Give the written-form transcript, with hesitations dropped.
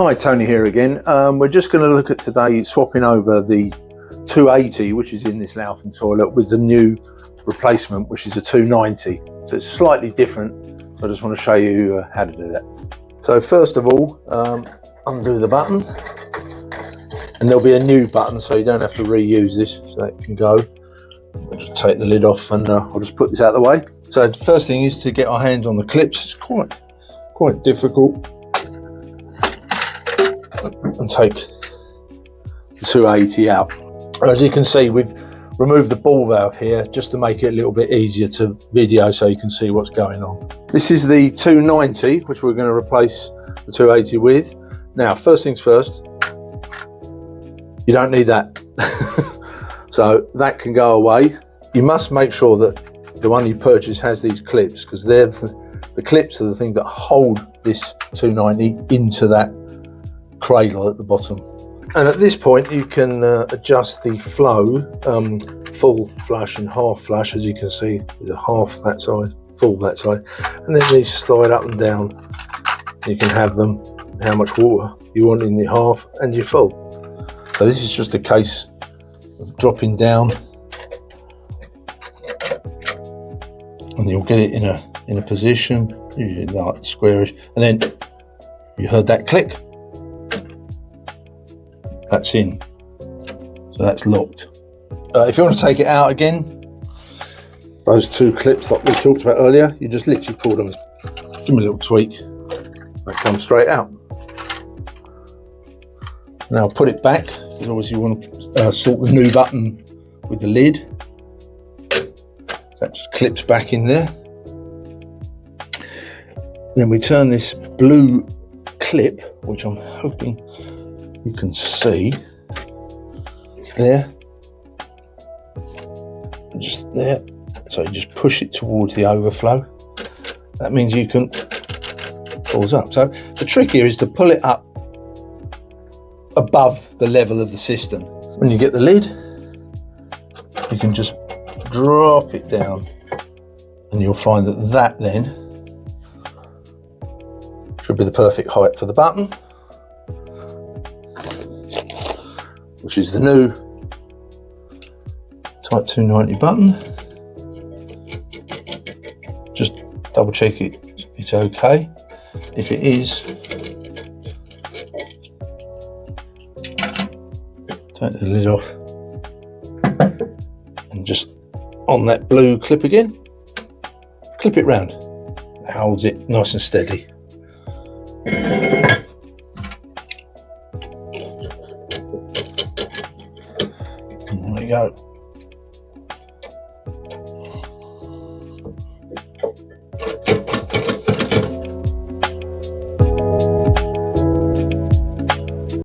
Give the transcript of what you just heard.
Hi, Tony here again. We're just going to look at today swapping over the 280, which is in this Laufin toilet, with the new replacement, which is a 290. So it's slightly different. So I just want to show you how to do that. So first of all, undo the button, and there'll be a new button, so you don't have to reuse this, so that can go. I'll just take the lid off, and I'll just put this out of the way. So the first thing is to get our hands on the clips. It's quite difficult. And take the 280 out. As you can see, we've removed the ball valve here just to make it a little bit easier to video so you can see what's going on. This is the 290, which we're going to replace the 280 with. Now, first things first, you don't need that. So that can go away. You must make sure that the one you purchase has these clips, because they're the clips are the thing that hold this 290 into that cradle at the bottom. And at this point you can adjust the flow, full flush and half flush. As you can see, there's a half that side, full that side, and then these slide up and down. You can have them how much water you want in your half and your full. So this is just a case of dropping down, and you'll get it in a position, usually like squarish, and then you heard that click. That's in, so that's locked. If you want to take it out again, those two clips that we talked about earlier, you just literally pull them, give them a little tweak, they come straight out. Now put it back, because obviously you want to sort the new button with the lid. So that just clips back in there. Then we turn this blue clip, which I'm hoping you can see, it's there, just there. So you just push it towards the overflow. That means you can pulls up. So the trick here is to pull it up above the level of the cistern. When you get the lid, you can just drop it down, and you'll find that that then should be the perfect height for the button, which is the new Type 290 button. Just double check it's okay. If it is, take the lid off, and just on that blue clip again, clip it round. It holds it nice and steady. There we go.